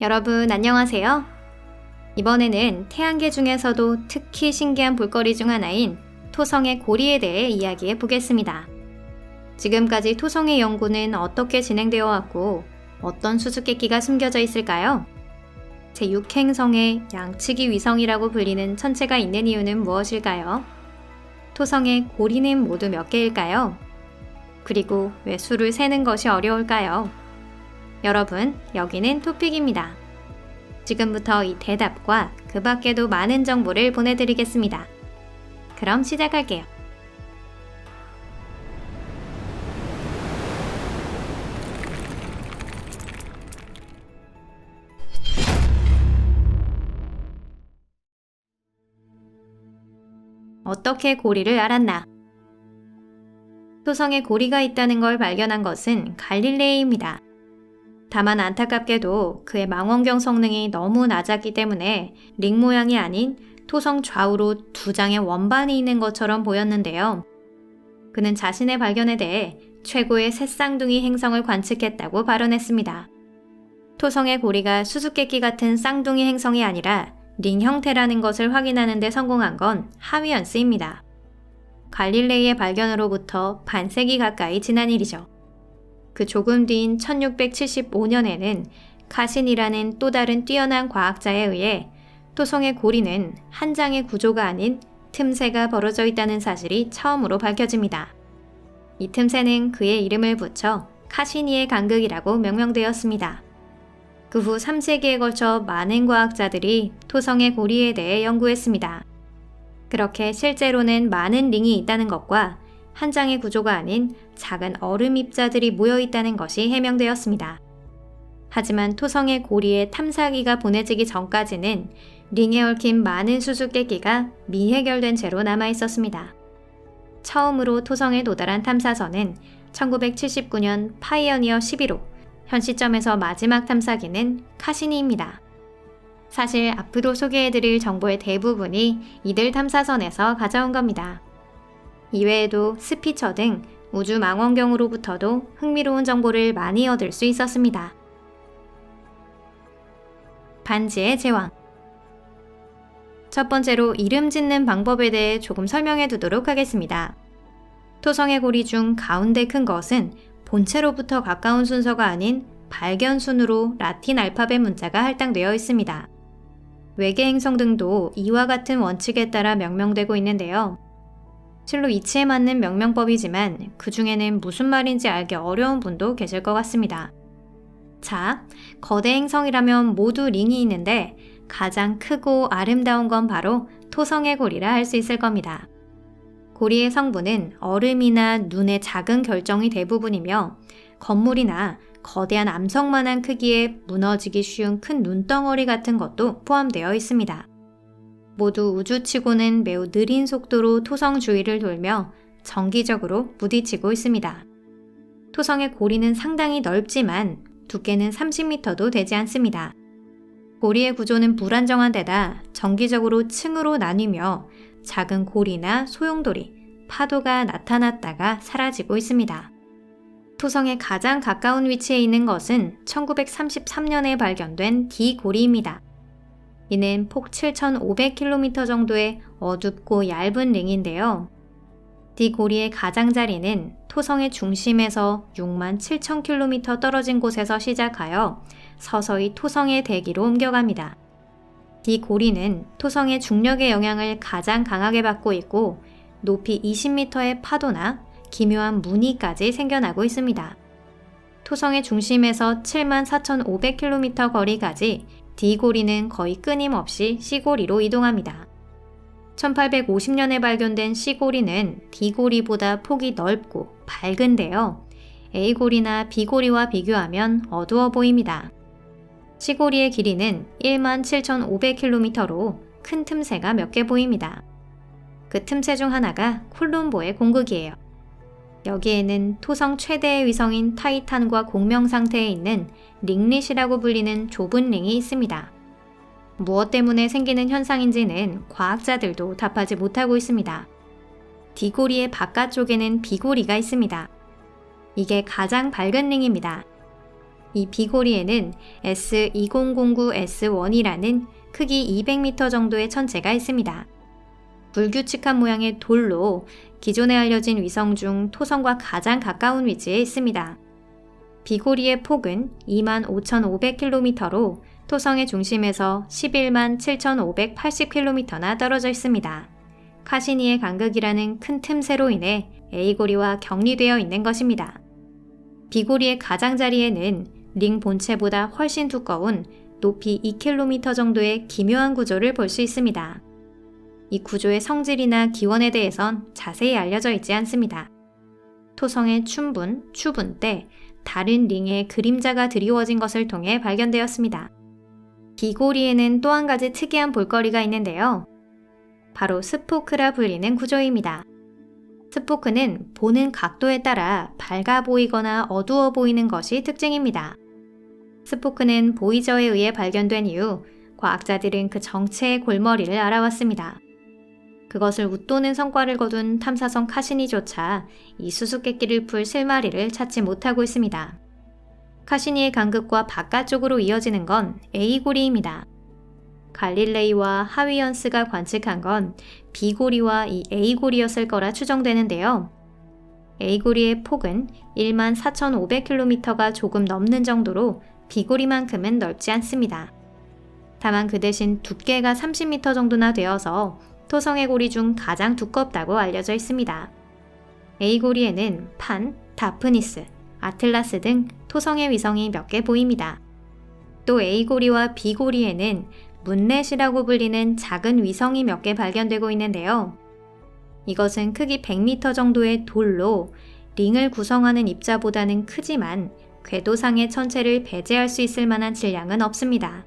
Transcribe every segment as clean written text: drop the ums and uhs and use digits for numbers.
여러분 안녕하세요. 이번에는 태양계 중에서도 특히 신기한 볼거리 중 하나인 토성의 고리에 대해 이야기해 보겠습니다. 지금까지 토성의 연구는 어떻게 진행되어 왔고 어떤 수수께끼가 숨겨져 있을까요? 제6행성의 양치기 위성이라고 불리는 천체가 있는 이유는 무엇일까요? 토성의 고리는 모두 몇 개일까요? 그리고 왜 수를 세는 것이 어려울까요? 여러분, 여기는 토픽입니다. 지금부터 이 대답과 그 밖에도 많은 정보를 보내드리겠습니다. 그럼 시작할게요. 어떻게 고리를 알았나? 토성에 고리가 있다는 걸 발견한 것은 갈릴레이입니다. 다만 안타깝게도 그의 망원경 성능이 너무 낮았기 때문에 링 모양이 아닌 토성 좌우로 두 장의 원반이 있는 것처럼 보였는데요. 그는 자신의 발견에 대해 최고의 새쌍둥이 행성을 관측했다고 발언했습니다. 토성의 고리가 수수께끼 같은 쌍둥이 행성이 아니라 링 형태라는 것을 확인하는 데 성공한 건 하위연스입니다. 갈릴레이의 발견으로부터 반세기 가까이 지난 일이죠. 그 조금 뒤인 1675년에는 카신이라는 또 다른 뛰어난 과학자에 의해 토성의 고리는 한 장의 구조가 아닌 틈새가 벌어져 있다는 사실이 처음으로 밝혀집니다. 이 틈새는 그의 이름을 붙여 카시니의 간극이라고 명명되었습니다. 그 후 3세기에 걸쳐 많은 과학자들이 토성의 고리에 대해 연구했습니다. 그렇게 실제로는 많은 링이 있다는 것과 한 장의 구조가 아닌 작은 얼음 입자들이 모여 있다는 것이 해명되었습니다. 하지만 토성의 고리에 탐사기가 보내지기 전까지는 링에 얽힌 많은 수수께끼가 미해결된 채로 남아 있었습니다. 처음으로 토성에 도달한 탐사선은 1979년 파이어니어 11호, 현 시점에서 마지막 탐사기는 카시니입니다. 사실 앞으로 소개해드릴 정보의 대부분이 이들 탐사선에서 가져온 겁니다. 이외에도 스피처 등 우주 망원경으로부터도 흥미로운 정보를 많이 얻을 수 있었습니다. 반지의 제왕. 첫 번째로 이름 짓는 방법에 대해 조금 설명해 두도록 하겠습니다. 토성의 고리 중 가운데 큰 것은 본체로부터 가까운 순서가 아닌 발견 순으로 라틴 알파벳 문자가 할당되어 있습니다. 외계 행성 등도 이와 같은 원칙에 따라 명명되고 있는데요. 실로 이치에 맞는 명명법이지만 그 중에는 무슨 말인지 알기 어려운 분도 계실 것 같습니다. 자, 거대 행성이라면 모두 링이 있는데 가장 크고 아름다운 건 바로 토성의 고리라 할 수 있을 겁니다. 고리의 성분은 얼음이나 눈의 작은 결정이 대부분이며 건물이나 거대한 암석만한 크기의 무너지기 쉬운 큰 눈덩어리 같은 것도 포함되어 있습니다. 모두 우주치고는 매우 느린 속도로 토성 주위를 돌며 정기적으로 부딪히고 있습니다. 토성의 고리는 상당히 넓지만 두께는 30m도 되지 않습니다. 고리의 구조는 불안정한 데다 정기적으로 층으로 나뉘며 작은 고리나 소용돌이, 파도가 나타났다가 사라지고 있습니다. 토성에 가장 가까운 위치에 있는 것은 1933년에 발견된 D고리입니다. 이는 폭 7,500km 정도의 어둡고 얇은 링인데요. D고리의 가장자리는 토성의 중심에서 67,000km 떨어진 곳에서 시작하여 서서히 토성의 대기로 옮겨갑니다. D고리는 토성의 중력의 영향을 가장 강하게 받고 있고 높이 20m의 파도나 기묘한 무늬까지 생겨나고 있습니다. 토성의 중심에서 74,500km 거리까지 D고리는 거의 끊임없이 C고리로 이동합니다. 1850년에 발견된 C고리는 D고리보다 폭이 넓고 밝은데요. A고리나 B고리와 비교하면 어두워 보입니다. C고리의 길이는 17,500km로 큰 틈새가 몇 개 보입니다. 그 틈새 중 하나가 콜롬보의 공극이에요. 여기에는 토성 최대의 위성인 타이탄과 공명 상태에 있는 링릿이라고 불리는 좁은 링이 있습니다. 무엇 때문에 생기는 현상인지는 과학자들도 답하지 못하고 있습니다. D고리의 바깥쪽에는 B고리가 있습니다. 이게 가장 밝은 링입니다. 이 비고리에는 S2009S1이라는 크기 200m 정도의 천체가 있습니다. 불규칙한 모양의 돌로 기존에 알려진 위성 중 토성과 가장 가까운 위치에 있습니다. 비고리의 폭은 25,500km로 토성의 중심에서 117,580km나 떨어져 있습니다. 카시니의 간극이라는 큰 틈새로 인해 A고리와 격리되어 있는 것입니다. 비고리의 가장자리에는 링 본체보다 훨씬 두꺼운 높이 2km 정도의 기묘한 구조를 볼 수 있습니다. 이 구조의 성질이나 기원에 대해선 자세히 알려져 있지 않습니다. 토성의 춘분, 추분 때 다른 링에 그림자가 드리워진 것을 통해 발견되었습니다. 비고리에는 또 한 가지 특이한 볼거리가 있는데요. 바로 스포크라 불리는 구조입니다. 스포크는 보는 각도에 따라 밝아 보이거나 어두워 보이는 것이 특징입니다. 스포크는 보이저에 의해 발견된 이후 과학자들은 그 정체의 골머리를 알아왔습니다. 그것을 웃도는 성과를 거둔 탐사선 카시니조차 이 수수께끼를 풀 실마리를 찾지 못하고 있습니다. 카시니의 간극과 바깥쪽으로 이어지는 건 A고리입니다. 갈릴레이와 하위언스가 관측한 건 B고리와 이 A고리였을 거라 추정되는데요. A고리의 폭은 14,500km가 조금 넘는 정도로 B고리만큼은 넓지 않습니다. 다만 그 대신 두께가 30m 정도나 되어서 토성의 고리 중 가장 두껍다고 알려져 있습니다. A고리에는 판, 다프니스, 아틀라스 등 토성의 위성이 몇 개 보입니다. 또 A고리와 B고리에는 문넷이라고 불리는 작은 위성이 몇 개 발견되고 있는데요. 이것은 크기 100m 정도의 돌로 링을 구성하는 입자보다는 크지만 궤도상의 천체를 배제할 수 있을 만한 질량은 없습니다.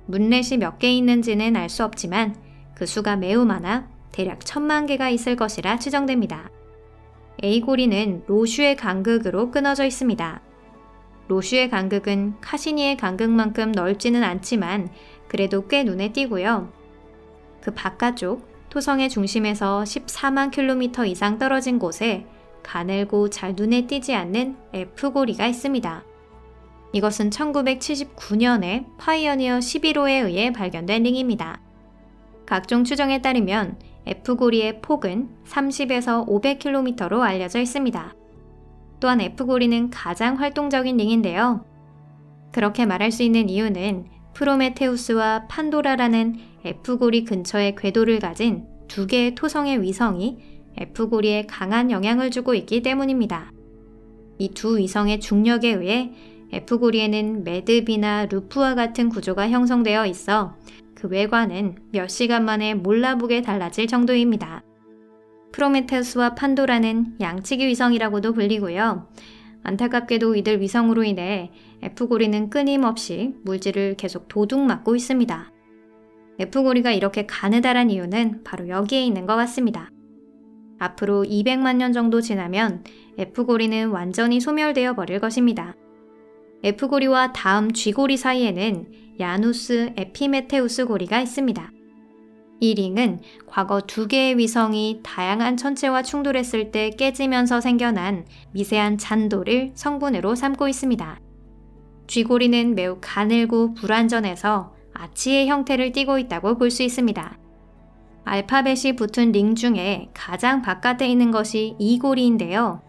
문넷이 몇 개 있는지는 알 수 없지만 그 수가 매우 많아 대략 1000만 개가 있을 것이라 추정됩니다. A고리는 로슈의 간극으로 끊어져 있습니다. 로슈의 간극은 카시니의 간극만큼 넓지는 않지만 그래도 꽤 눈에 띄고요. 그 바깥쪽 토성의 중심에서 14만 킬로미터 이상 떨어진 곳에 가늘고 잘 눈에 띄지 않는 F고리가 있습니다. 이것은 1979년에 파이어니어 11호에 의해 발견된 링입니다. 각종 추정에 따르면 F고리의 폭은 30에서 500km로 알려져 있습니다. 또한 F고리는 가장 활동적인 링인데요. 그렇게 말할 수 있는 이유는 프로메테우스와 판도라라는 F고리 근처의 궤도를 가진 두 개의 토성의 위성이 F고리에 강한 영향을 주고 있기 때문입니다. 이 두 위성의 중력에 의해 F고리에는 매듭이나 루프와 같은 구조가 형성되어 있어 그 외관은 몇 시간 만에 몰라보게 달라질 정도입니다. 프로메테우스와 판도라는 양치기 위성이라고도 불리고요. 안타깝게도 이들 위성으로 인해 F고리는 끊임없이 물질을 계속 도둑맞고 있습니다. F고리가 이렇게 가느다란 이유는 바로 여기에 있는 것 같습니다. 앞으로 200만 년 정도 지나면 F고리는 완전히 소멸되어 버릴 것입니다. F고리와 다음 G고리 사이에는 야누스 에피메테우스 고리가 있습니다. 이 링은 과거 두 개의 위성이 다양한 천체와 충돌했을 때 깨지면서 생겨난 미세한 잔돌을 성분으로 삼고 있습니다. G고리는 매우 가늘고 불완전해서 아치의 형태를 띠고 있다고 볼 수 있습니다. 알파벳이 붙은 링 중에 가장 바깥에 있는 것이 E고리인데요.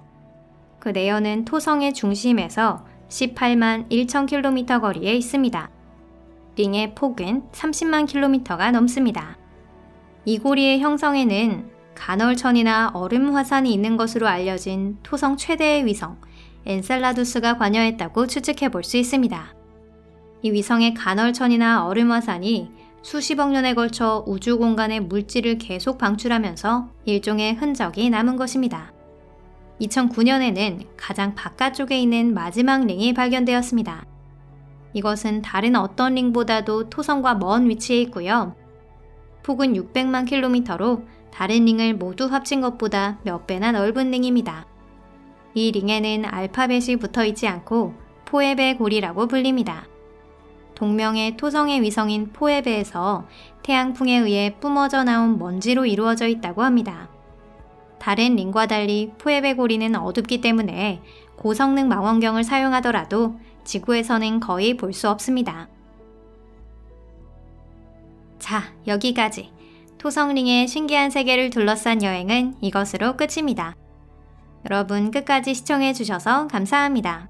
그 내연은 토성의 중심에서 18만 1,000km 거리에 있습니다. 링의 폭은 30만 km가 넘습니다. E고리의 형성에는 간헐천이나 얼음 화산이 있는 것으로 알려진 토성 최대의 위성 엔셀라두스가 관여했다고 추측해 볼 수 있습니다. 이 위성의 간헐천이나 얼음 화산이 수십억 년에 걸쳐 우주 공간에 물질을 계속 방출하면서 일종의 흔적이 남은 것입니다. 2009년에는 가장 바깥쪽에 있는 마지막 링이 발견되었습니다. 이것은 다른 어떤 링보다도 토성과 먼 위치에 있고요. 폭은 600만 킬로미터로 다른 링을 모두 합친 것보다 몇 배나 넓은 링입니다. 이 링에는 알파벳이 붙어 있지 않고 포에베 고리라고 불립니다. 동명의 토성의 위성인 포에베에서 태양풍에 의해 뿜어져 나온 먼지로 이루어져 있다고 합니다. 다른 링과 달리 포에베 고리는 어둡기 때문에 고성능 망원경을 사용하더라도 지구에서는 거의 볼 수 없습니다. 자, 여기까지. 토성링의 신기한 세계를 둘러싼 여행은 이것으로 끝입니다. 여러분 끝까지 시청해 주셔서 감사합니다.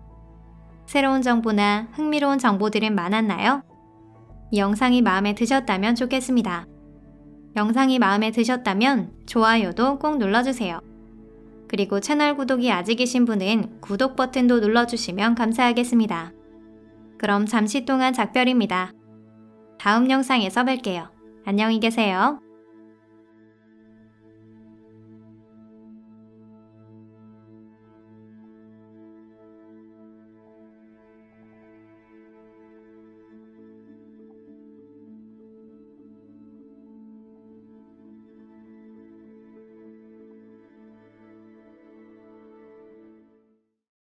새로운 정보나 흥미로운 정보들은 많았나요? 이 영상이 마음에 드셨다면 좋겠습니다. 영상이 마음에 드셨다면 좋아요도 꼭 눌러주세요. 그리고 채널 구독이 아직이신 분은 구독 버튼도 눌러주시면 감사하겠습니다. 그럼 잠시 동안 작별입니다. 다음 영상에서 뵐게요. 안녕히 계세요.